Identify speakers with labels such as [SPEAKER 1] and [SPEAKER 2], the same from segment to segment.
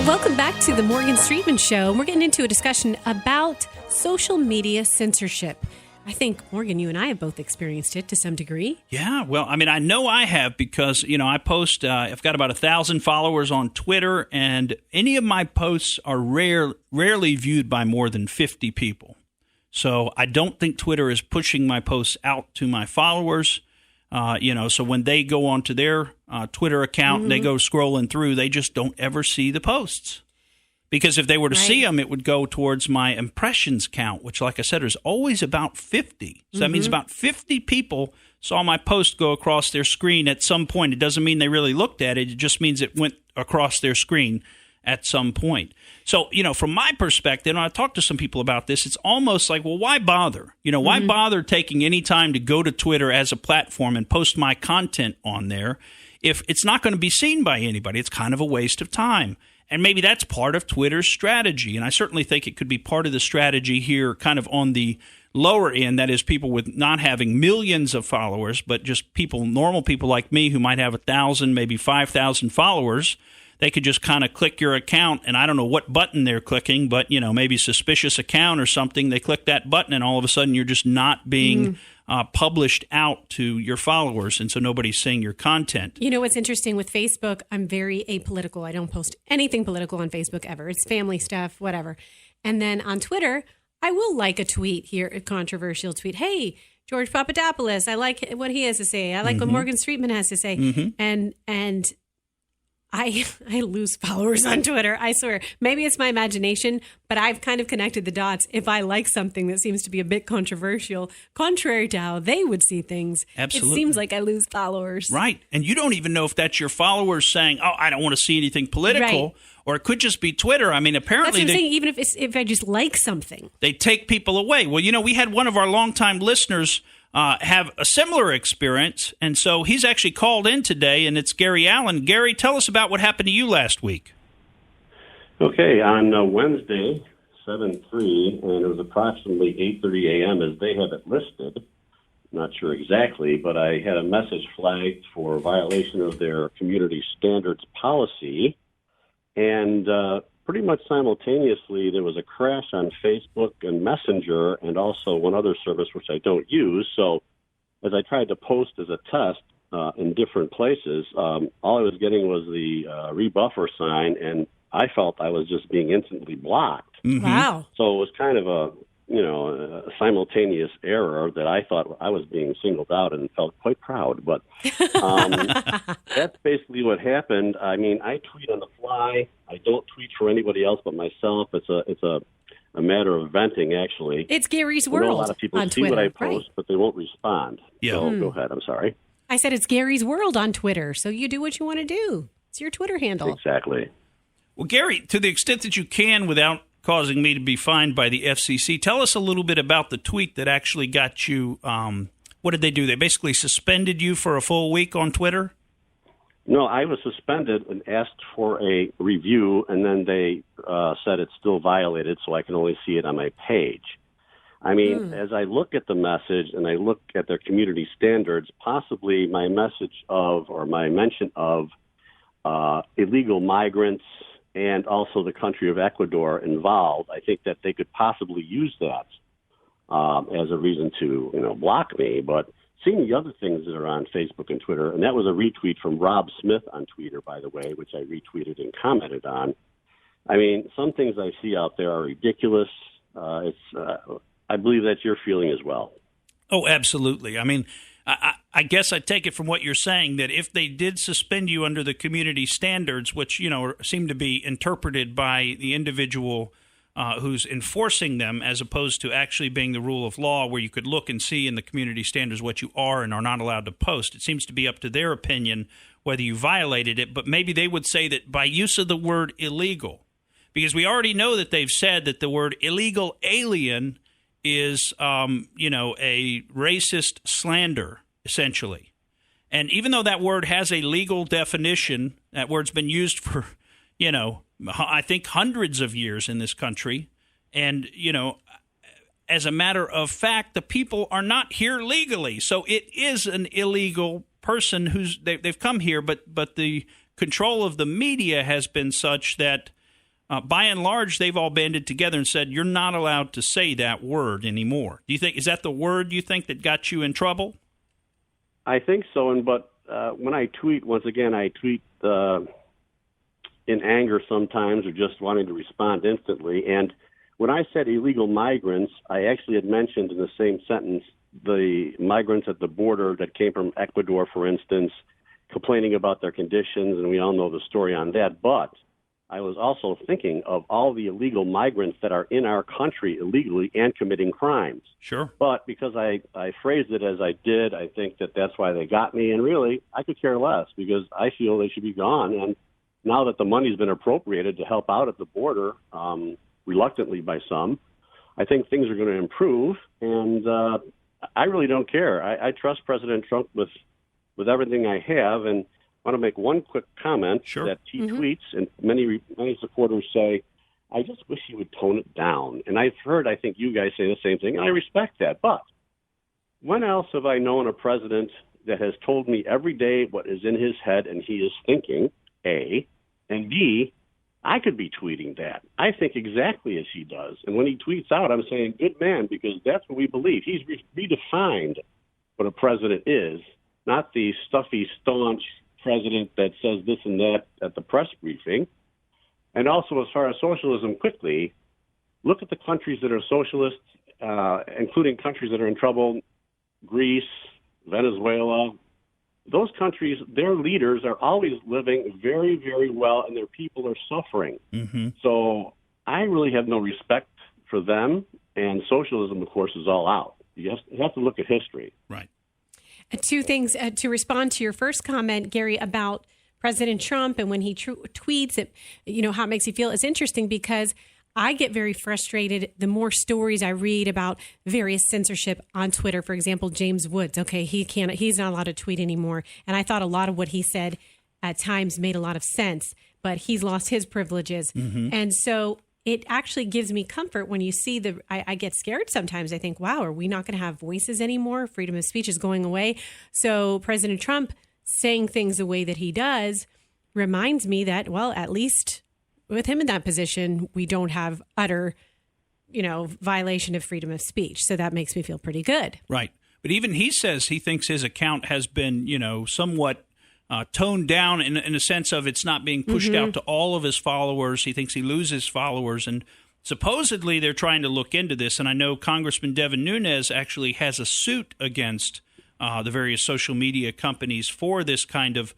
[SPEAKER 1] Welcome back to the Morgan Streetman Show. We're getting into a discussion about social media censorship. I think, Morgan, you and I have both experienced it to some degree.
[SPEAKER 2] Yeah, well, I mean, I know I have because, I post, I've got about 1,000 followers on Twitter, and any of my posts are rarely viewed by more than 50 people. So I don't think Twitter is pushing my posts out to my followers. So when they go onto their Twitter account and they go scrolling through, they just don't ever see the posts. Because if they were to see them, it would go towards my impressions count, which, like I said, is always about 50. So that means about 50 people saw my post go across their screen at some point. It doesn't mean they really looked at it. It just means it went across their screen at some point. So, from my perspective, and I talked to some people about this, it's almost like, well, why bother? Why bother taking any time to go to Twitter as a platform and post my content on there if it's not going to be seen by anybody? It's kind of a waste of time. And maybe that's part of Twitter's strategy. And I certainly think it could be part of the strategy here kind of on the lower end, that is people with not having millions of followers, but just normal people like me who might have 1,000, maybe 5,000 followers. They could just kind of click your account, and I don't know what button they're clicking, but, maybe suspicious account or something. They click that button, and all of a sudden you're just not being published out to your followers, and so nobody's seeing your content.
[SPEAKER 1] What's interesting with Facebook, I'm very apolitical. I don't post anything political on Facebook ever. It's family stuff, whatever. And then on Twitter, I will like a tweet here, a controversial tweet. Hey, George Papadopoulos, I like what he has to say. I like what Morgan Streetman has to say. And I lose followers on Twitter, I swear. Maybe it's my imagination, but I've kind of connected the dots. If I like something that seems to be a bit controversial, contrary to how they would see things,
[SPEAKER 2] Absolutely.
[SPEAKER 1] It seems like I lose followers.
[SPEAKER 2] Right. And you don't even know if that's your followers saying, oh, I don't want to see anything political.
[SPEAKER 1] Right.
[SPEAKER 2] Or it could just be Twitter. I mean, apparently
[SPEAKER 1] that's what I'm saying, even if I just like something.
[SPEAKER 2] They take people away. Well, we had one of our longtime listeners have a similar experience, and so he's actually called in today, and it's Gary Allen. Gary, tell us about what happened to you last week.
[SPEAKER 3] Okay, on Wednesday, 7/3, and it was approximately 8:30 a.m. as they have it listed. Not sure exactly, but I had a message flagged for violation of their community standards policy, and pretty much simultaneously, there was a crash on Facebook and Messenger and also one other service, which I don't use. So as I tried to post as a test in different places, all I was getting was the rebuffer sign, and I felt I was just being instantly blocked.
[SPEAKER 1] Wow.
[SPEAKER 3] So it was kind of a simultaneous error that I thought I was being singled out and felt quite proud. But that's basically what happened. I mean, I tweet on the fly. I don't tweet for anybody else but myself. It's a matter of venting, actually.
[SPEAKER 1] It's Gary's
[SPEAKER 3] I
[SPEAKER 1] World
[SPEAKER 3] know a lot of people
[SPEAKER 1] on
[SPEAKER 3] see
[SPEAKER 1] Twitter,
[SPEAKER 3] what I post,
[SPEAKER 1] right?
[SPEAKER 3] but they won't respond.
[SPEAKER 2] Yeah.
[SPEAKER 3] So go ahead. I'm sorry.
[SPEAKER 1] I said it's Gary's World on Twitter, so you do what you want to do. It's your Twitter handle.
[SPEAKER 3] Exactly.
[SPEAKER 2] Well, Gary, to the extent that you can without causing me to be fined by the FCC, tell us a little bit about the tweet that actually got you. What did they do? They basically suspended you for a full week on Twitter?
[SPEAKER 3] No, I was suspended and asked for a review, and then they said it's still violated, so I can only see it on my page. I mean, as I look at the message and I look at their community standards, possibly my message of or my mention of illegal migrants and also the country of Ecuador involved, I think that they could possibly use that as a reason to, block me. But seeing the other things that are on Facebook and Twitter, and that was a retweet from Rob Smith on Twitter, by the way, which I retweeted and commented on. I mean, some things I see out there are ridiculous. I believe that's your feeling as well.
[SPEAKER 2] Oh, absolutely. I mean, I guess I take it from what you're saying that if they did suspend you under the community standards, which, seem to be interpreted by the individual who's enforcing them as opposed to actually being the rule of law where you could look and see in the community standards what you are and are not allowed to post. It seems to be up to their opinion whether you violated it, but maybe they would say that by use of the word illegal, because we already know that they've said that the word illegal alien is, a racist slander, essentially. And even though that word has a legal definition, that word's been used for, I think hundreds of years in this country. And, as a matter of fact, the people are not here legally. So it is an illegal person they've come here, but the control of the media has been such that by and large they've all banded together and said you're not allowed to say that word anymore. Do you think is that the word you think that got you in trouble?
[SPEAKER 3] I think so, but when I tweet, once again, I tweet in anger sometimes or just wanting to respond instantly. And when I said illegal migrants, I actually had mentioned in the same sentence the migrants at the border that came from Ecuador, for instance, complaining about their conditions, and we all know the story on that. But I was also thinking of all the illegal migrants that are in our country illegally and committing crimes.
[SPEAKER 2] Sure.
[SPEAKER 3] But because I phrased it as I did, I think that's why they got me. And really, I could care less because I feel they should be gone. And now that the money's been appropriated to help out at the border, reluctantly by some, I think things are going to improve. And I really don't care. I trust President Trump with everything I have. And I want to make one quick comment that he tweets, and many supporters say, I just wish he would tone it down. And I've heard, I think you guys say the same thing, and I respect that. But when else have I known a president that has told me every day what is in his head and he is thinking, A, and B, I could be tweeting that. I think exactly as he does. And when he tweets out, I'm saying, good man, because that's what we believe. He's redefined what a president is, not the stuffy, staunch president that says this and that at the press briefing. And also, as far as socialism, quickly, look at the countries that are socialist, including countries that are in trouble, Greece, Venezuela. Those countries, their leaders are always living very, very well, and their people are suffering. Mm-hmm. So I really have no respect for them, and socialism, of course, is all out. You have to look at history.
[SPEAKER 2] Right.
[SPEAKER 1] Two things to respond to your first comment, Gary, about President Trump and when he tweets it, how it makes you feel. It's interesting because I get very frustrated the more stories I read about various censorship on Twitter. For example, James Woods. Okay, he's not allowed to tweet anymore. And I thought a lot of what he said at times made a lot of sense, but he's lost his privileges. Mm-hmm. And so it actually gives me comfort when you see I get scared sometimes. I think, wow, are we not going to have voices anymore? Freedom of speech is going away. So President Trump saying things the way that he does reminds me that, well, at least with him in that position, we don't have utter, violation of freedom of speech. So that makes me feel pretty good.
[SPEAKER 2] Right. But even he says he thinks his account has been, somewhat toned down in a sense of it's not being pushed out to all of his followers. He thinks he loses followers. And supposedly they're trying to look into this. And I know Congressman Devin Nunes actually has a suit against the various social media companies for this kind of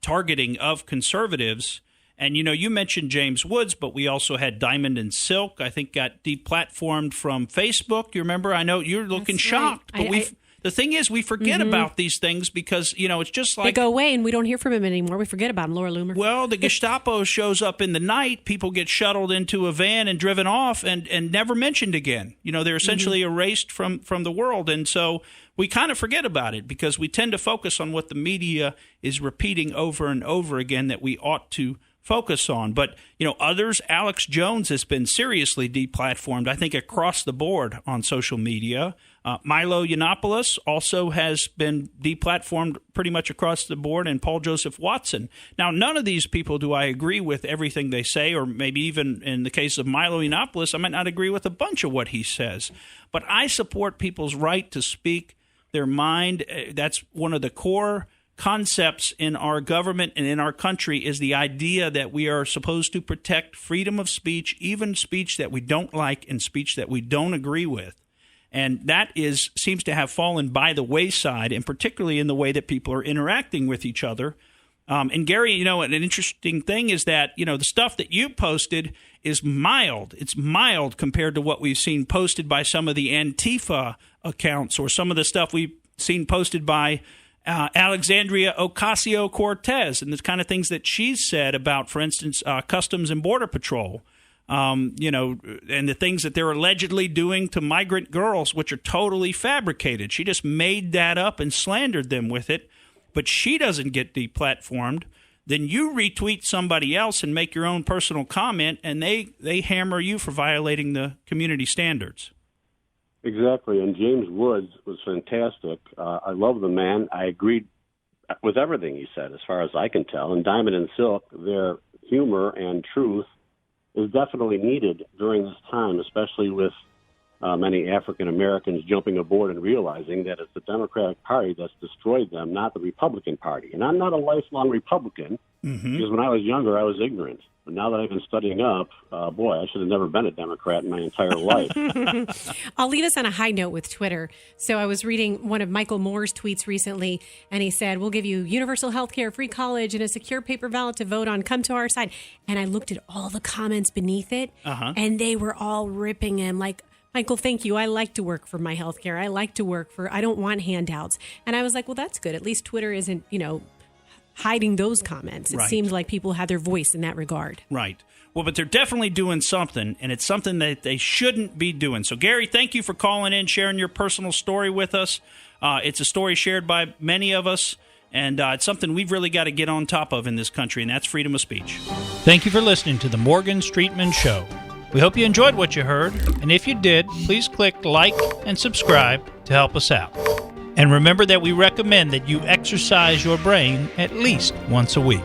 [SPEAKER 2] targeting of conservatives. And, you mentioned James Woods, but we also had Diamond and Silk, I think, got deplatformed from Facebook. You remember? I know you're looking shocked. But the thing is, we forget about these things because, it's just like...
[SPEAKER 1] They go away and we don't hear from him anymore. We forget about him, Laura Loomer.
[SPEAKER 2] Well, the Gestapo shows up in the night. People get shuttled into a van and driven off and never mentioned again. They're essentially erased from the world. And so we kind of forget about it because we tend to focus on what the media is repeating over and over again that we ought to focus on. But, others, Alex Jones has been seriously deplatformed, I think, across the board on social media. Milo Yiannopoulos also has been deplatformed pretty much across the board, and Paul Joseph Watson. Now, none of these people do I agree with everything they say, or maybe even in the case of Milo Yiannopoulos, I might not agree with a bunch of what he says. But I support people's right to speak their mind. That's one of the core concepts in our government and in our country is the idea that we are supposed to protect freedom of speech, even speech that we don't like and speech that we don't agree with. And that seems to have fallen by the wayside, and particularly in the way that people are interacting with each other. And Gary, an interesting thing is that, the stuff that you posted is mild. It's mild compared to what we've seen posted by some of the Antifa accounts or some of the stuff we've seen posted by Alexandria Ocasio-Cortez and the kind of things that she's said about, for instance, Customs and Border Patrol, and the things that they're allegedly doing to migrant girls, which are totally fabricated. She just made that up and slandered them with it, but she doesn't get deplatformed. Then you retweet somebody else and make your own personal comment, and they hammer you for violating the community standards.
[SPEAKER 3] Exactly, and James Woods was fantastic. I love the man. I agreed with everything he said, as far as I can tell. And Diamond and Silk, their humor and truth is definitely needed during this time, especially with many African Americans jumping aboard and realizing that it's the Democratic Party that's destroyed them, not the Republican Party. And I'm not a lifelong Republican because when I was younger, I was ignorant. But now that I've been studying up, boy, I should have never been a Democrat in my entire life.
[SPEAKER 1] I'll leave us on a high note with Twitter. So I was reading one of Michael Moore's tweets recently, and he said, we'll give you universal health care, free college, and a secure paper ballot to vote on. Come to our side. And I looked at all the comments beneath it, and they were all ripping him like, Michael, thank you. I like to work for my health care. I like to work for, I don't want handouts. And I was like, well, that's good. At least Twitter isn't, hiding those comments. It seems like people have their voice in that regard.
[SPEAKER 2] Right. Well, but they're definitely doing something, and it's something that they shouldn't be doing. So, Gary, thank you for calling in, sharing your personal story with us. It's a story shared by many of us, and it's something we've really got to get on top of in this country, and that's freedom of speech. Thank you for listening to the Morgan Streetman Show. We hope you enjoyed what you heard, and if you did, please click like and subscribe to help us out. And remember that we recommend that you exercise your brain at least once a week.